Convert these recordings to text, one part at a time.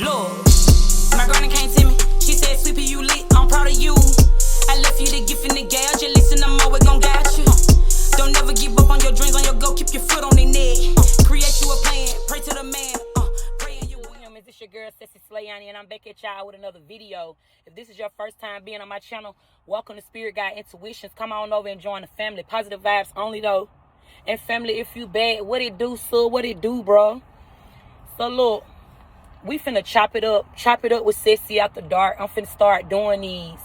Lord, my granny came to me. She said, Sweepy, you lit, I'm proud of you. I left you the gift in the gauge. Just listen, I'm always gon' guide you. Don't never give up on your dreams, on your go. Keep your foot on their neck. Create you a plan, pray to the man. Pray in your will. This is your girl, Sessyslayonnie, and I'm back at y'all with another video. If this is your first time being on my channel, welcome to Spirit Guide Intuitions. Come on over and join the family. Positive vibes only, though. And family, if you bad, what it do, sir? What it do, bro? So, look. We finna chop it up with Sessy after dark. I'm finna start doing these.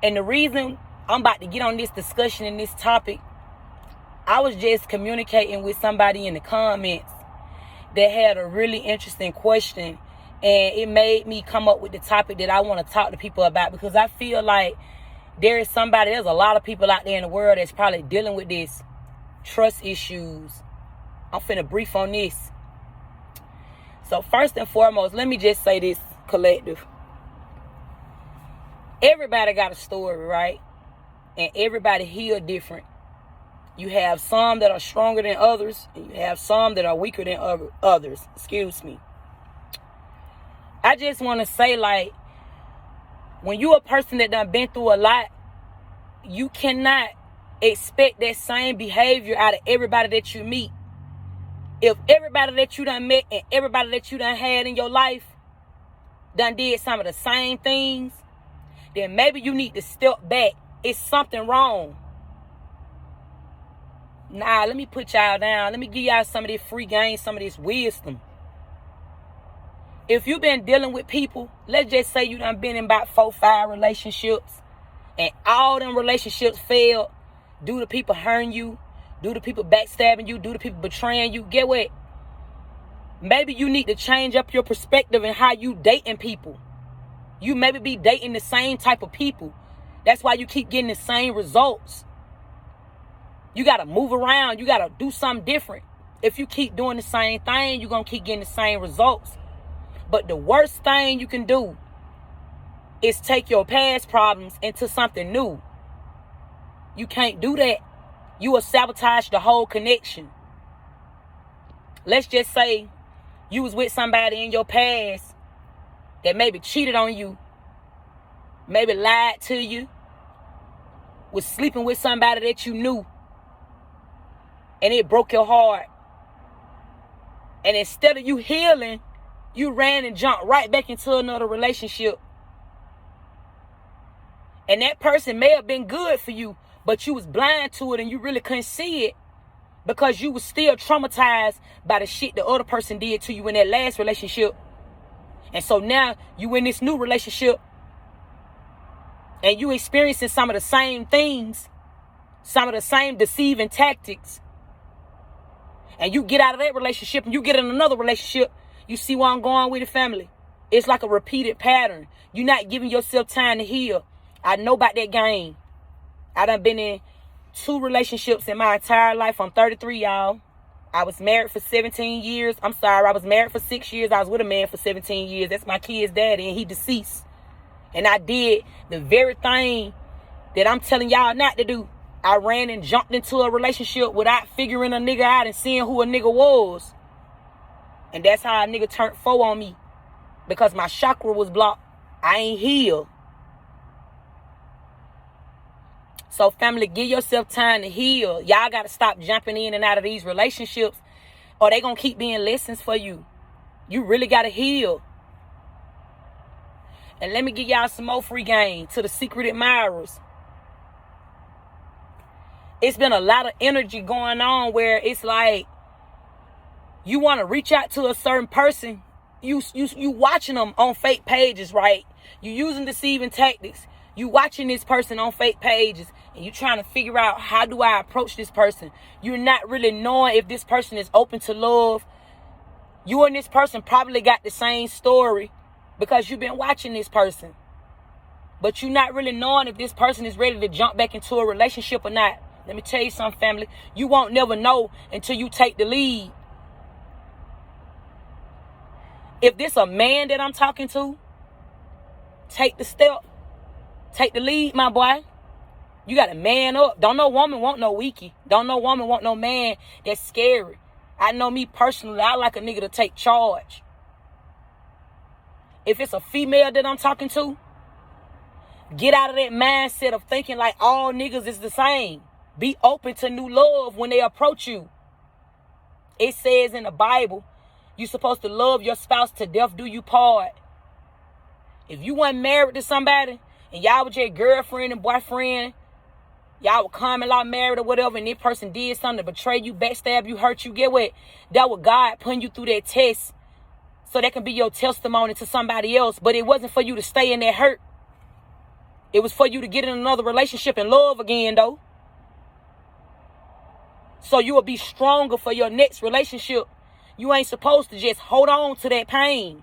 And the reason I'm about to get on this discussion and this topic, I was just communicating with somebody in the comments that had a really interesting question. And it made me come up with the topic that I want to talk to people about, because I feel like there's a lot of people out there in the world that's probably dealing with this trust issues. I'm finna brief on this. So first and foremost, let me just say this, collective. Everybody got a story, right? And everybody heal different. You have some that are stronger than others, and you have some that are weaker than others. Excuse me. I just want to say, like, when you a person that done been through a lot, you cannot expect that same behavior out of everybody that you meet. If everybody that you done met and everybody that you done had in your life done did some of the same things, then maybe you need to step back. It's something wrong. Nah, let me put y'all down. Let me give y'all some of this free game, some of this wisdom. If you've been dealing with people, let's just say you done been in about 4-5 relationships, and all them relationships failed due to people hurting you, due to people backstabbing you, due to people betraying you. Get what? Maybe you need to change up your perspective and how you dating people. You maybe be dating the same type of people. That's why you keep getting the same results. You got to move around. You got to do something different. If you keep doing the same thing, you're going to keep getting the same results. But the worst thing you can do is take your past problems into something new. You can't do that. You will sabotage the whole connection. Let's just say you was with somebody in your past that maybe cheated on you, maybe lied to you, was sleeping with somebody that you knew, and it broke your heart. And instead of you healing, you ran and jumped right back into another relationship. And that person may have been good for you, but you was blind to it and you really couldn't see it because you was still traumatized by the shit the other person did to you in that last relationship. And so now you in this new relationship and you experiencing some of the same things, some of the same deceiving tactics. And you get out of that relationship and you get in another relationship. You see where I'm going with the family? It's like a repeated pattern. You're not giving yourself time to heal. I know about that game. I done been in 2 relationships in my entire life. I'm 33, y'all. I was married for 17 years. I was married for 6 years. I was with a man for 17 years. That's my kid's daddy, and he deceased. And I did the very thing that I'm telling y'all not to do. I ran and jumped into a relationship without figuring a nigga out and seeing who a nigga was. And that's how a nigga turned 4 on me. Because my chakra was blocked. I ain't healed. So family, give yourself time to heal. Y'all got to stop jumping in and out of these relationships, or they going to keep being lessons for you. You really got to heal. And let me give y'all some more free game to the secret admirers. It's been a lot of energy going on where it's like you want to reach out to a certain person. You watching them on fake pages, right? You using deceiving tactics. You watching this person on fake pages. And you trying to figure out, how do I approach this person? You're not really knowing if this person is open to love. You and this person probably got the same story because you've been watching this person. But you're not really knowing if this person is ready to jump back into a relationship or not. Let me tell you something, family. You won't never know until you take the lead. If this a man that I'm talking to, take the step. Take the lead, my boy. You got to man up. Don't no woman want no weakie. Don't no woman want no man that's scary. I know me personally, I like a nigga to take charge. if it's a female that I'm talking to, get out of that mindset of thinking like all niggas is the same. Be open to new love when they approach you. It says in the Bible, you're supposed to love your spouse to death do you part. If you weren't married to somebody and y'all was your girlfriend and boyfriend, y'all were common law married or whatever, and this person did something to betray you, backstab you, hurt you, get what? That was God putting you through that test so that can be your testimony to somebody else. But it wasn't for you to stay in that hurt. It was for you to get in another relationship and love again, though. So you will be stronger for your next relationship. You ain't supposed to just hold on to that pain.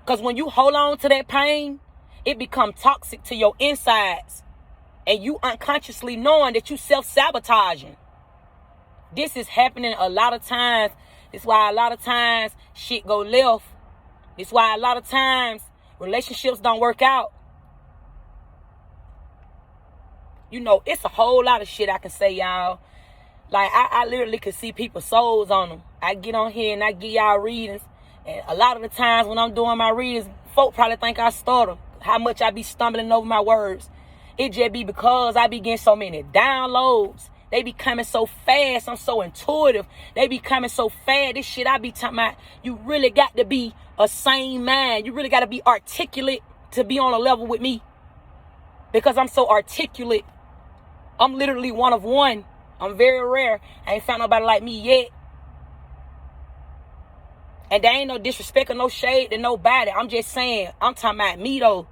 Because when you hold on to that pain, it becomes toxic to your insides. And you unconsciously knowing that you self-sabotaging. This is happening a lot of times. This is why a lot of times shit go left. This is why a lot of times relationships don't work out. You know, it's a whole lot of shit I can say, y'all. Like, I literally can see people's souls on them. I get on here and I give y'all readings. And a lot of the times when I'm doing my readings, folk probably think I stutter. How much I be stumbling over my words. It just be because I be getting so many downloads. They be coming so fast. I'm so intuitive. They be coming so fast. This shit I be talking about, you really got to be a sane man. You really got to be articulate to be on a level with me. Because I'm so articulate. I'm literally one of one. I'm very rare. I ain't found nobody like me yet. And there ain't no disrespect or no shade to nobody. I'm just saying, I'm talking about me though.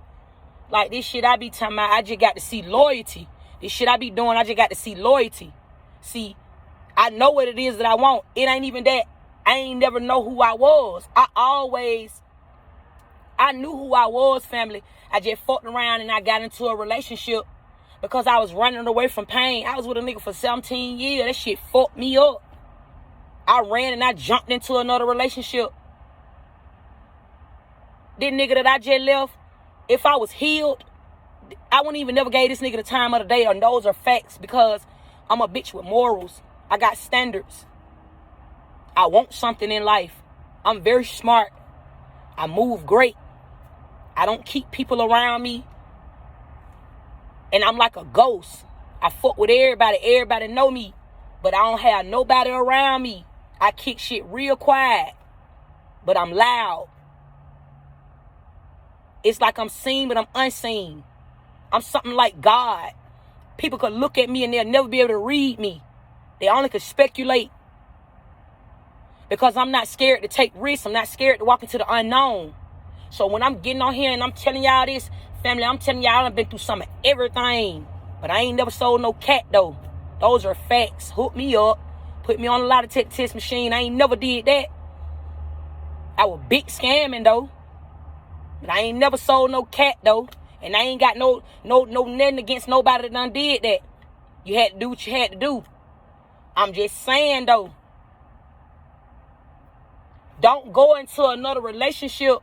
Like this shit I be talking about, I just got to see loyalty. This shit I be doing, I just got to see loyalty. See, I know what it is that I want. It ain't even that. I ain't never know who I was. I knew who I was, family. I just fucked around and I got into a relationship because I was running away from pain. I was with a nigga for 17 years. That shit fucked me up. I ran and I jumped into another relationship. This nigga that I just left, if I was healed, I wouldn't even never gave this nigga the time of the day, and those are facts because I'm a bitch with morals. I got standards. I want something in life. I'm very smart. I move great. I don't keep people around me. And I'm like a ghost. I fuck with everybody. Everybody know me. But I don't have nobody around me. I kick shit real quiet. But I'm loud. It's like I'm seen, but I'm unseen. I'm something like God. People could look at me and they'll never be able to read me. They only could speculate. Because I'm not scared to take risks. I'm not scared to walk into the unknown. So when I'm getting on here and I'm telling y'all this, family, I'm telling y'all I've been through some of everything. But I ain't never sold no cat, though. Those are facts. Hook me up. Put me on a lot of test machine. I ain't never did that. I was big scamming, though. But I ain't never sold no cat, though. And I ain't got no nothing against nobody that done did that. You had to do what you had to do. I'm just saying, though. Don't go into another relationship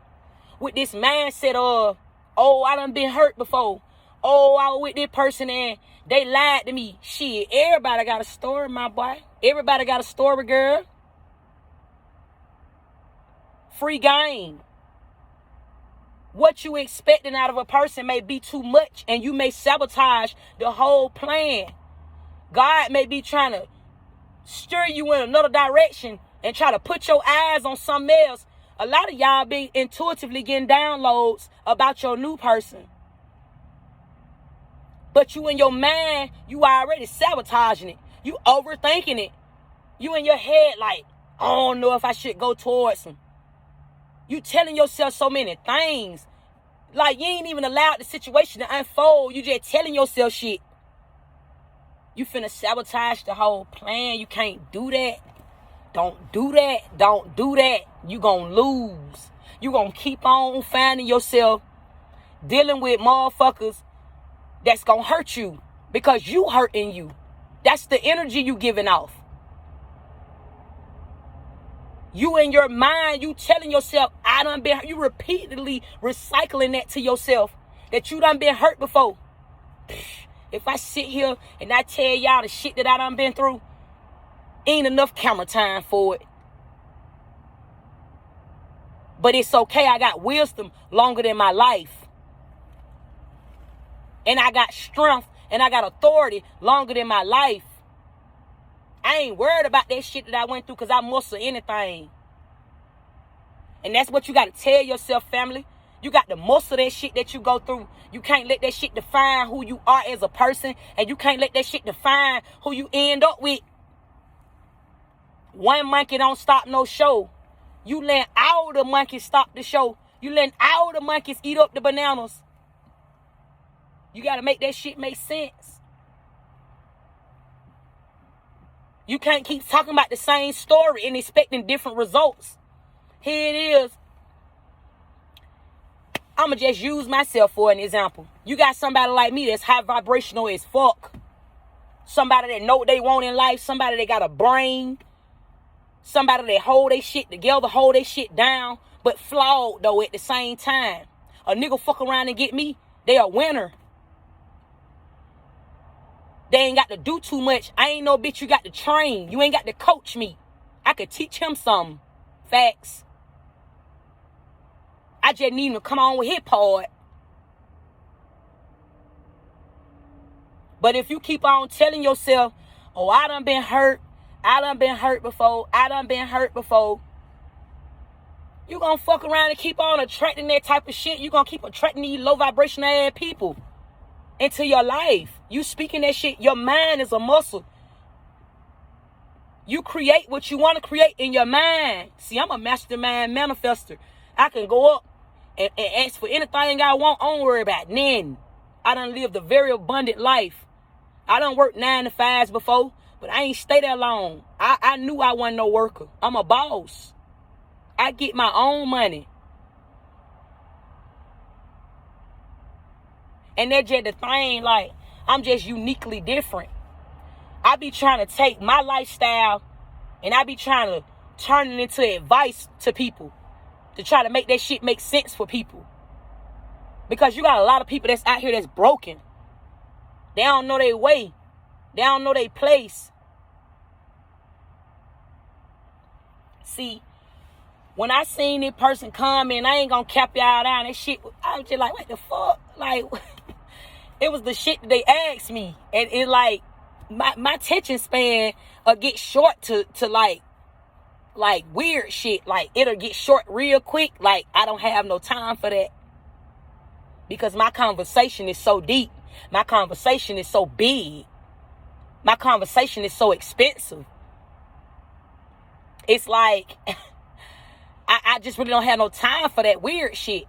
with this mindset of, oh, I done been hurt before. Oh, I was with this person and they lied to me. Shit, everybody got a story, my boy. Everybody got a story, girl. Free game. What you expecting out of a person may be too much and you may sabotage the whole plan. God may be trying to steer you in another direction and try to put your eyes on something else. A lot of y'all be intuitively getting downloads about your new person. But you in your mind, you already sabotaging it. You overthinking it. You in your head like, I don't know if I should go towards him. You telling yourself so many things. Like you ain't even allowed the situation to unfold. You just telling yourself shit. You finna sabotage the whole plan. You can't do that. Don't do that. Don't do that. You gonna lose. You gonna keep on finding yourself dealing with motherfuckers that's gonna hurt you because you hurting you. That's the energy you giving off. You in your mind, you telling yourself, I done been hurt. You repeatedly recycling that to yourself that you done been hurt before. If I sit here and I tell y'all the shit that I done been through, ain't enough camera time for it. But it's okay. I got wisdom longer than my life. And I got strength and I got authority longer than my life. I ain't worried about that shit that I went through because I muscle anything. And that's what you got to tell yourself, family. You got to muscle that shit that you go through. You can't let that shit define who you are as a person. And you can't let that shit define who you end up with. One monkey don't stop no show. You let all the monkeys stop the show. You let all the monkeys eat up the bananas. You got to make that shit make sense. You can't keep talking about the same story and expecting different results. Here it is. I'm going to just use myself for an example. You got somebody like me that's high vibrational as fuck. Somebody that know what they want in life. Somebody that got a brain. Somebody that hold their shit together, hold their shit down, but flawed though at the same time. A nigga fuck around and get me, they a winner. They ain't got to do too much. I ain't no bitch you got to train. You ain't got to coach me. I could teach him something. Facts. I just need him to come on with his part. But if you keep on telling yourself, oh, I done been hurt. I done been hurt before. I done been hurt before. You gonna fuck around and keep on attracting that type of shit. You gonna keep attracting these low vibrational ass people into your life. You speaking that shit. Your mind is a muscle. You create what you want to create in your mind. See, I'm a mastermind manifester. I can go up and ask for anything I want. I don't worry about nothing. I done lived a very abundant life. I done worked 9 to 5s before. But I ain't stay there long. I knew I wasn't no worker. I'm a boss. I get my own money. And that's just the thing, like, I'm just uniquely different. I be trying to take my lifestyle and I be trying to turn it into advice to people. To try to make that shit make sense for people. Because you got a lot of people that's out here that's broken. They don't know their way. They don't know their place. See, when I seen this person come in, I ain't gonna cap y'all down. That shit, I was just like, what the fuck? Like, it was the shit that they asked me. And it like, my attention span get short to like weird shit. Like, it'll get short real quick. Like, I don't have no time for that. Because my conversation is so deep. My conversation is so big. My conversation is so expensive. It's like, I just really don't have no time for that weird shit.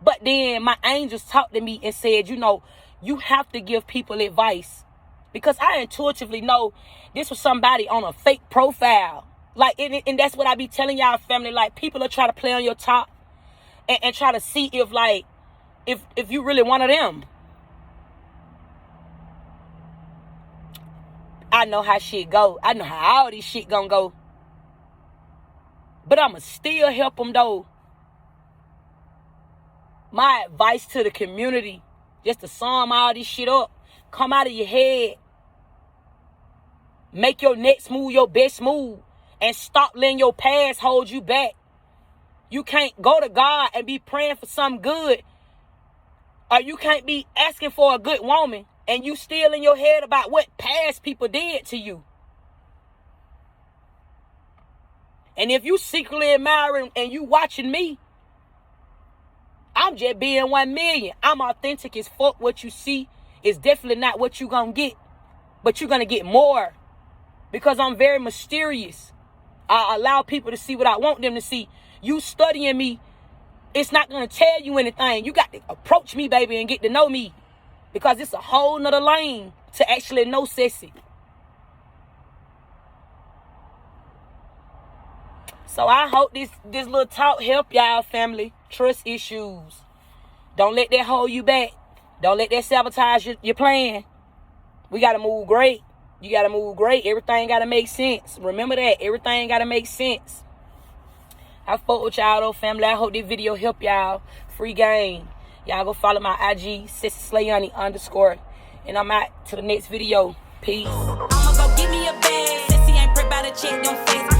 But then my angels talked to me and said, you know, you have to give people advice. Because I intuitively know this was somebody on a fake profile. Like, and that's what I be telling y'all, family. Like, people are trying to play on your top and try to see if, like, if you really one of them. I know how shit go. I know how all this shit gonna go. But I'ma still help them though. My advice to the community, just to sum all this shit up. Come out of your head. Make your next move your best move. And stop letting your past hold you back. You can't go to God and be praying for something good. Or you can't be asking for a good woman. And you still in your head about what past people did to you. And if you secretly admiring and you watching me, I'm just being 1 million. I'm authentic as fuck. What you see is definitely not what you gonna get. But you're gonna get more. Because I'm very mysterious. I allow people to see what I want them to see. You studying me, it's not gonna tell you anything. You got to approach me, baby, and get to know me. Because it's a whole nother lane to actually know Sessy. So I hope this little talk help y'all, family. Trust issues. Don't let that hold you back. Don't let that sabotage your plan. We got to move great. You got to move great. Everything got to make sense. Remember that. Everything got to make sense. I fuck with y'all, though, family. I hope this video help y'all. Free game. Y'all go follow my IG, Sessyslayonnie _ And I'm out to the next video. Peace. I'ma go give me a bag. Sessy ain't prep by the check, don't face.